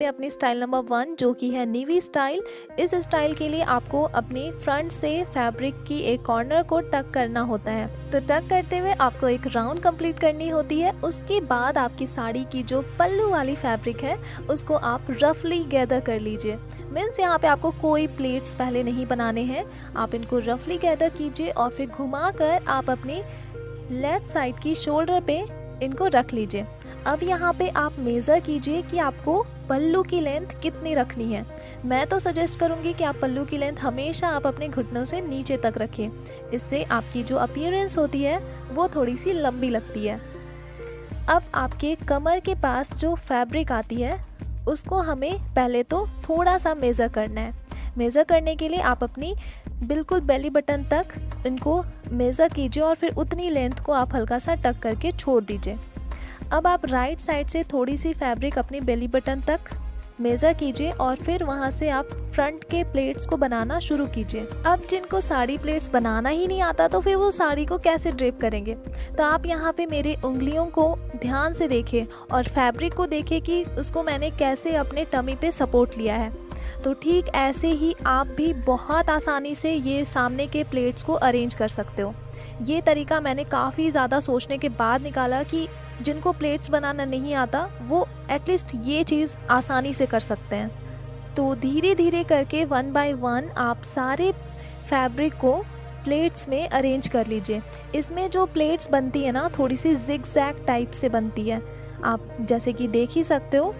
अपनी style number 1 जो कि है नेवी स्टाइल। इस स्टाइल के लिए आपको अपने फ्रंट से फैब्रिक की एक कॉर्नर को टक करना होता है। तो टक करते हुए आपको एक राउंड कंप्लीट करनी होती है। उसके बाद आपकी साड़ी की जो पल्लू वाली फैब्रिक है उसको आप रफली गैदर कर लीजिए। मीन्स यहाँ पे आपको कोई प्लेट्स पहले नहीं बनाने हैं, आप इनको रफली गैदर कीजिए और फिर घुमा कर आप अपनी लेफ्ट साइड की शोल्डर पे इनको रख लीजिए। अब यहाँ पे आप मेज़र कीजिए कि आपको पल्लू की लेंथ कितनी रखनी है। मैं तो सजेस्ट करूँगी कि आप पल्लू की लेंथ हमेशा आप अपने घुटनों से नीचे तक रखें। इससे आपकी जो अपीयरेंस होती है वो थोड़ी सी लंबी लगती है। अब आपके कमर के पास जो फैब्रिक आती है उसको हमें पहले तो थोड़ा सा मेज़र करना है। मेज़र करने के लिए आप अपनी बिल्कुल बेली बटन तक इनको मेज़र कीजिए और फिर उतनी लेंथ को आप हल्का सा टक करके छोड़ दीजिए। अब आप राइट साइड से थोड़ी सी फैब्रिक अपनी बेली बटन तक मेज़र कीजिए और फिर वहाँ से आप फ्रंट के प्लेट्स को बनाना शुरू कीजिए। अब जिनको साड़ी प्लेट्स बनाना ही नहीं आता तो फिर वो साड़ी को कैसे ड्रेप करेंगे, तो आप यहाँ पे मेरी उंगलियों को ध्यान से देखें और फैब्रिक को देखें कि उसको मैंने कैसे अपने टमी पे सपोर्ट लिया है। तो ठीक ऐसे ही आप भी बहुत आसानी से ये सामने के प्लेट्स को अरेंज कर सकते हो। ये तरीका मैंने काफ़ी ज़्यादा सोचने के बाद निकाला कि जिनको प्लेट्स बनाना नहीं आता वो एटलीस्ट ये चीज़ आसानी से कर सकते हैं। तो धीरे धीरे करके 1 बाय 1 आप सारे फैब्रिक को प्लेट्स में अरेंज कर लीजिए। इसमें जो प्लेट्स बनती है ना थोड़ी सी जिगजैग टाइप से बनती है, आप जैसे कि देख ही सकते हो।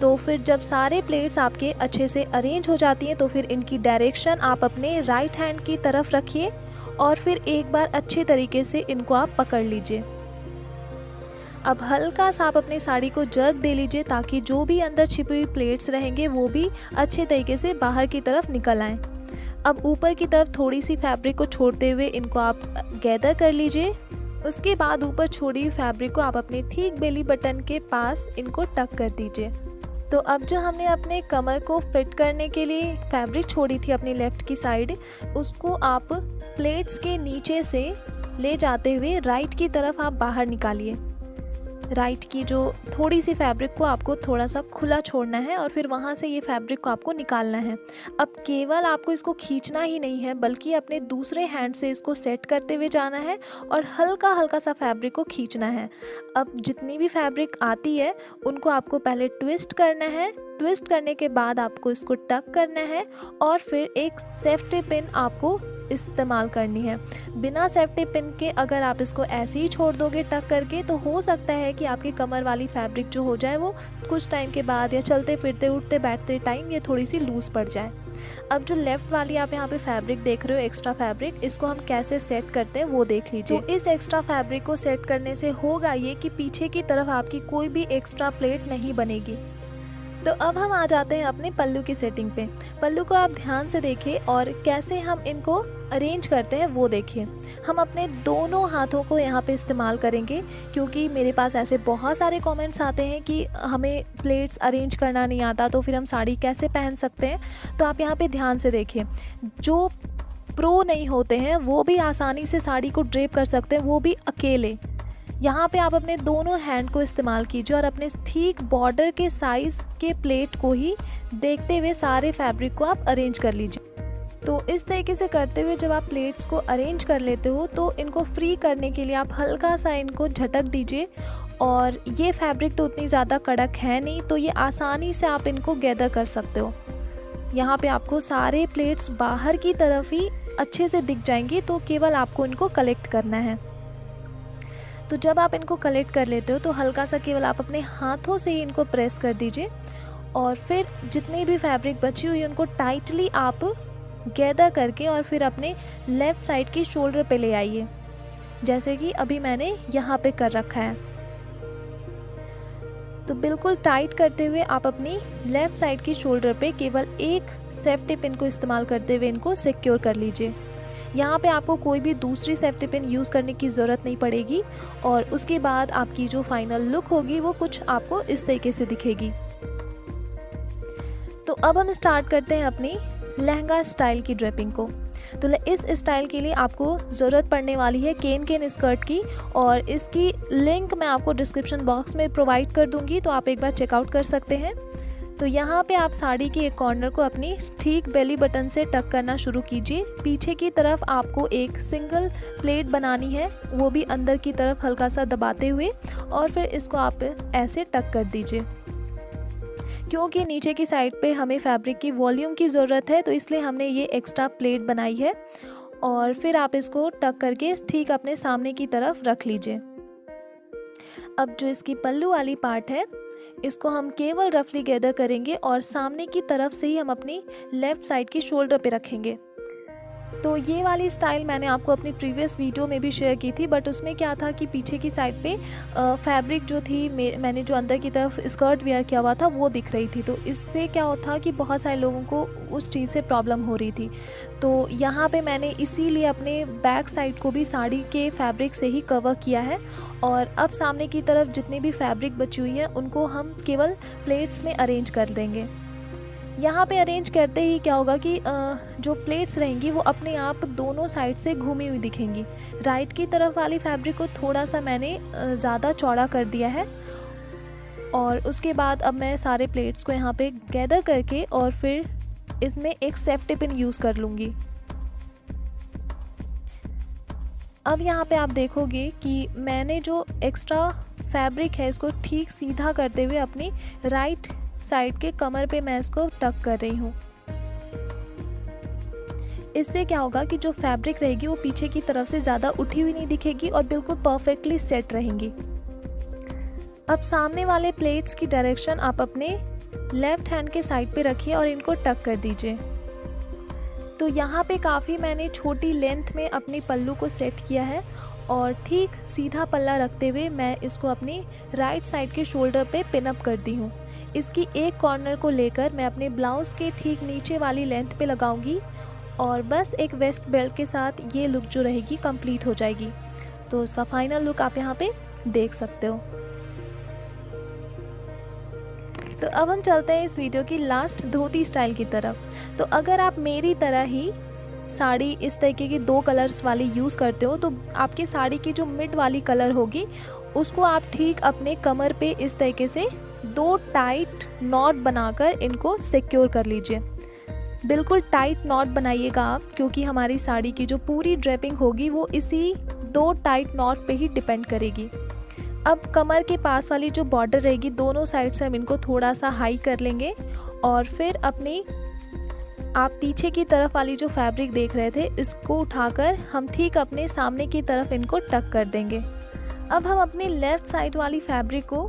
तो फिर जब सारे प्लेट्स आपके अच्छे से अरेंज हो जाती हैं तो फिर इनकी डायरेक्शन आप अपने राइट हैंड की तरफ रखिए और फिर एक बार अच्छे तरीके से इनको आप पकड़ लीजिए। अब हल्का सा आप अपनी साड़ी को जर्क दे लीजिए ताकि जो भी अंदर छिपी हुई प्लेट्स रहेंगे वो भी अच्छे तरीके से बाहर की तरफ निकल आएँ। अब ऊपर की तरफ थोड़ी सी फैब्रिक को छोड़ते हुए इनको आप गैदर कर लीजिए। उसके बाद ऊपर छोड़ी हुई फैब्रिक को आप अपने ठीक बेली बटन के पास इनको टक कर दीजिए। तो अब जो हमने अपने कमर को फिट करने के लिए फैब्रिक छोड़ी थी अपनी लेफ़्ट की साइड, उसको आप प्लेट्स के नीचे से ले जाते हुए राइट की तरफ आप बाहर निकालिए। राइट की जो थोड़ी सी फैब्रिक को आपको थोड़ा सा खुला छोड़ना है और फिर वहाँ से ये फैब्रिक को आपको निकालना है। अब केवल आपको इसको खींचना ही नहीं है बल्कि अपने दूसरे हैंड से इसको सेट करते हुए जाना है और हल्का हल्का सा फैब्रिक को खींचना है। अब जितनी भी फैब्रिक आती है उनको आपको पहले ट्विस्ट करना है। ट्विस्ट करने के बाद आपको इसको टक करना है और फिर एक सेफ्टी पिन आपको इस्तेमाल करनी है। बिना सेफ्टी पिन के अगर आप इसको ऐसे ही छोड़ दोगे टक करके तो हो सकता है कि आपकी कमर वाली फैब्रिक जो हो जाए वो कुछ टाइम के बाद या चलते फिरते उठते बैठते टाइम ये थोड़ी सी लूज़ पड़ जाए। अब जो लेफ़्ट वाली आप यहाँ पे फैब्रिक देख रहे हो एक्स्ट्रा फैब्रिक, इसको हम कैसे सेट करते हैं वो देख लीजिए। तो इस एक्स्ट्रा फैब्रिक को सेट करने से होगा ये कि पीछे की तरफ आपकी कोई भी एक्स्ट्रा प्लेट नहीं बनेगी। तो अब हम आ जाते हैं अपने पल्लू की सेटिंग पे। पल्लू को आप ध्यान से देखिए और कैसे हम इनको अरेंज करते हैं वो देखिए। हम अपने दोनों हाथों को यहाँ पे इस्तेमाल करेंगे क्योंकि मेरे पास ऐसे बहुत सारे कमेंट्स आते हैं कि हमें प्लेट्स अरेंज करना नहीं आता तो फिर हम साड़ी कैसे पहन सकते हैं। तो आप यहाँ पे ध्यान से देखिए, जो प्रो नहीं होते हैं वो भी आसानी से साड़ी को ड्रेप कर सकते हैं, वो भी अकेले। यहाँ पे आप अपने दोनों हैंड को इस्तेमाल कीजिए और अपने ठीक बॉर्डर के साइज़ के प्लेट को ही देखते हुए सारे फैब्रिक को आप अरेंज कर लीजिए। तो इस तरीके से करते हुए जब आप प्लेट्स को अरेंज कर लेते हो तो इनको फ्री करने के लिए आप हल्का सा इनको झटक दीजिए। और ये फैब्रिक तो उतनी ज़्यादा कड़क है नहीं तो ये आसानी से आप इनको गैदर कर सकते हो। यहाँ पे आपको सारे प्लेट्स बाहर की तरफ ही अच्छे से दिख जाएंगी, तो केवल आपको इनको कलेक्ट करना है। तो जब आप इनको कलेक्ट कर लेते हो तो हल्का सा केवल आप अपने हाथों से ही इनको प्रेस कर दीजिए और फिर जितनी भी फैब्रिक बची हुई उनको टाइटली आप गैदर करके और फिर अपने लेफ़्ट साइड की शोल्डर पे ले आइए, जैसे कि अभी मैंने यहाँ पे कर रखा है। तो बिल्कुल टाइट करते हुए आप अपनी लेफ़्ट साइड की शोल्डर पे केवल एक सेफ्टी पिन को इस्तेमाल करते हुए इनको सिक्योर कर लीजिए। यहाँ पे आपको कोई भी दूसरी सेफ्टी पिन यूज़ करने की ज़रूरत नहीं पड़ेगी और उसके बाद आपकी जो फाइनल लुक होगी वो कुछ आपको इस तरीके से दिखेगी। तो अब हम स्टार्ट करते हैं अपनी लहंगा स्टाइल की ड्रेपिंग को। तो इस स्टाइल के लिए आपको ज़रूरत पड़ने वाली है केन स्कर्ट की और इसकी लिंक मैं आपको डिस्क्रिप्शन बॉक्स में प्रोवाइड कर दूँगी, तो आप एक बार चेकआउट कर सकते हैं। तो यहाँ पे आप साड़ी के एक कॉर्नर को अपनी ठीक बेली बटन से टक करना शुरू कीजिए। पीछे की तरफ आपको एक सिंगल प्लेट बनानी है, वो भी अंदर की तरफ हल्का सा दबाते हुए, और फिर इसको आप ऐसे टक कर दीजिए। क्योंकि नीचे की साइड पे हमें फैब्रिक की वॉल्यूम की ज़रूरत है, तो इसलिए हमने ये एक्स्ट्रा प्लेट बनाई है। और फिर आप इसको टक करके ठीक अपने सामने की तरफ रख लीजिए। अब जो इसकी पल्लू वाली पार्ट है, इसको हम केवल रफली गैदर करेंगे और सामने की तरफ से ही हम अपनी लेफ़्ट साइड की शोल्डर पे रखेंगे। तो ये वाली स्टाइल मैंने आपको अपनी प्रीवियस वीडियो में भी शेयर की थी, बट उसमें क्या था कि पीछे की साइड पे फैब्रिक जो थी, मैंने जो अंदर की तरफ स्कर्ट वेयर किया हुआ था वो दिख रही थी। तो इससे क्या होता कि बहुत सारे लोगों को उस चीज़ से प्रॉब्लम हो रही थी। तो यहाँ पे मैंने इसीलिए अपने बैक साइड को भी साड़ी के फैब्रिक से ही कवर किया है। और अब सामने की तरफ जितनी भी फैब्रिक बची हुई है उनको हम केवल प्लेट्स में अरेंज कर देंगे। यहाँ पे अरेंज करते ही क्या होगा कि जो प्लेट्स रहेंगी वो अपने आप दोनों साइड से घूमी हुई दिखेंगी। राइट की तरफ वाली फैब्रिक को थोड़ा सा मैंने ज़्यादा चौड़ा कर दिया है, और उसके बाद अब मैं सारे प्लेट्स को यहाँ पे गैदर करके और फिर इसमें एक सेफ्टी पिन यूज़ कर लूँगी। अब यहाँ पे आप देखोगे कि मैंने जो एक्स्ट्रा फैब्रिक है इसको ठीक सीधा करते हुए अपनी राइट साइड के कमर पे मैं इसको टक कर रही हूँ। इससे क्या होगा कि जो फैब्रिक रहेगी वो पीछे की तरफ से ज़्यादा उठी हुई नहीं दिखेगी और बिल्कुल परफेक्टली सेट रहेंगी। अब सामने वाले प्लेट्स की डायरेक्शन आप अपने लेफ्ट हैंड के साइड पे रखिए और इनको टक कर दीजिए। तो यहाँ पे काफ़ी मैंने छोटी लेंथ में अपनी पल्लू को सेट किया है, और ठीक सीधा पल्ला रखते हुए मैं इसको अपनी राइट साइड के शोल्डर पे पिन अप कर दी हूँ। इसकी एक कॉर्नर को लेकर मैं अपने ब्लाउज़ के ठीक नीचे वाली लेंथ पे लगाऊंगी, और बस एक वेस्ट बेल्ट के साथ ये लुक जो रहेगी कंप्लीट हो जाएगी। तो इसका फाइनल लुक आप यहाँ पे देख सकते हो। तो अब हम चलते हैं इस वीडियो की लास्ट धोती स्टाइल की तरफ। तो अगर आप मेरी तरह ही साड़ी इस तरीके की 2 कलर्स वाली यूज़ करते हो, तो आपकी साड़ी की जो मिड वाली कलर होगी उसको आप ठीक अपने कमर पे इस तरीके से 2 टाइट नॉट बनाकर इनको सिक्योर कर लीजिए। बिल्कुल टाइट नॉट बनाइएगा आप, क्योंकि हमारी साड़ी की जो पूरी ड्रेपिंग होगी वो इसी 2 टाइट नॉट पे ही डिपेंड करेगी। अब कमर के पास वाली जो बॉर्डर रहेगी दोनों साइड से हम इनको थोड़ा सा हाई कर लेंगे, और फिर अपनी आप पीछे की तरफ वाली जो फैब्रिक देख रहे थे इसको उठाकर हम ठीक अपने सामने की तरफ इनको टक कर देंगे। अब हम अपनी लेफ़्ट साइड वाली फैब्रिक को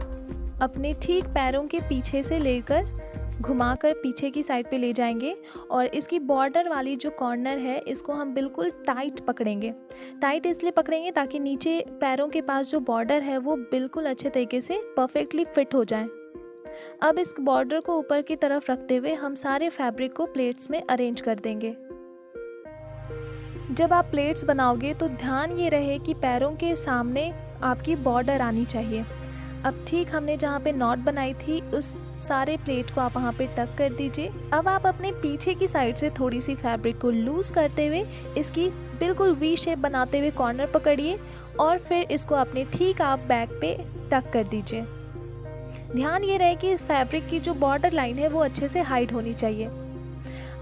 अपने ठीक पैरों के पीछे से लेकर घुमाकर पीछे की साइड पे ले जाएंगे, और इसकी बॉर्डर वाली जो कॉर्नर है इसको हम बिल्कुल टाइट पकड़ेंगे। टाइट इसलिए पकड़ेंगे ताकि नीचे पैरों के पास जो बॉर्डर है वो बिल्कुल अच्छे तरीके से परफेक्टली फिट हो जाए। अब इस बॉर्डर को ऊपर की तरफ रखते हुए हम सारे फैब्रिक को प्लेट्स में अरेंज कर देंगे। जब आप प्लेट्स बनाओगे तो ध्यान ये रहे कि पैरों के सामने आपकी बॉर्डर आनी चाहिए। अब ठीक हमने जहाँ पे नॉट बनाई थी उस सारे प्लेट को आप वहाँ पे टक कर दीजिए। अब आप अपने पीछे की साइड से थोड़ी सी फैब्रिक को लूज़ करते हुए इसकी बिल्कुल वी शेप बनाते हुए कॉर्नर पकड़िए, और फिर इसको अपने ठीक आप बैक पे टक कर दीजिए। ध्यान ये रहे कि इस फैब्रिक की जो बॉर्डर लाइन है वो अच्छे से हाइड होनी चाहिए।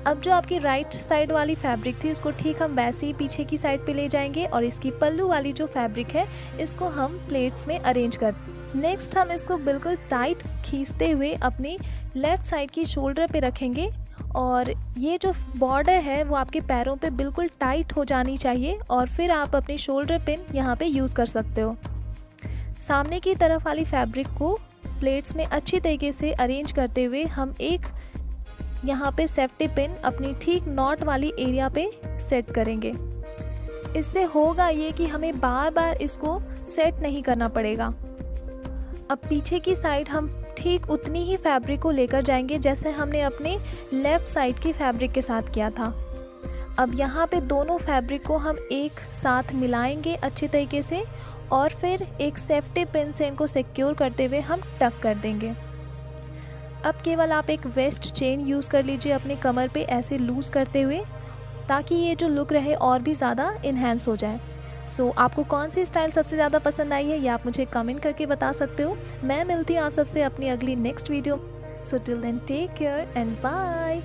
अब जो आपकी राइट साइड वाली फैब्रिक थी उसको ठीक हम वैसे ही पीछे की साइड पे ले जाएंगे, और इसकी पल्लू वाली जो फैब्रिक है इसको हम प्लेट्स में अरेंज कर। नेक्स्ट हम इसको बिल्कुल टाइट खींचते हुए अपनी लेफ़्ट साइड की शोल्डर पे रखेंगे, और ये जो बॉर्डर है वो आपके पैरों पे बिल्कुल टाइट हो जानी चाहिए, और फिर आप अपनी शोल्डर पिन यहाँ पे यूज़ कर सकते हो। सामने की तरफ वाली फैब्रिक को प्लेट्स में अच्छी तरीके से अरेंज करते हुए हम एक यहाँ पे सेफ्टी पिन अपनी ठीक नॉट वाली एरिया पे सेट करेंगे। इससे होगा ये कि हमें बार बार इसको सेट नहीं करना पड़ेगा। अब पीछे की साइड हम ठीक उतनी ही फैब्रिक को लेकर जाएंगे जैसे हमने अपने लेफ़्ट साइड की फैब्रिक के साथ किया था। अब यहाँ पे दोनों फैब्रिक को हम एक साथ मिलाएंगे अच्छी तरीके से, और फिर एक सेफ्टी पिन से इनको सिक्योर करते हुए हम टक कर देंगे। अब केवल आप एक वेस्ट चेन यूज़ कर लीजिए अपने कमर पे ऐसे लूज़ करते हुए, ताकि ये जो लुक रहे और भी ज़्यादा इन्हेंस हो जाए। सो आपको कौन सी स्टाइल सबसे ज़्यादा पसंद आई है ये आप मुझे कमेंट करके बता सकते हो। मैं मिलती हूँ आप सबसे अपनी अगली next video. So till then, take care and bye.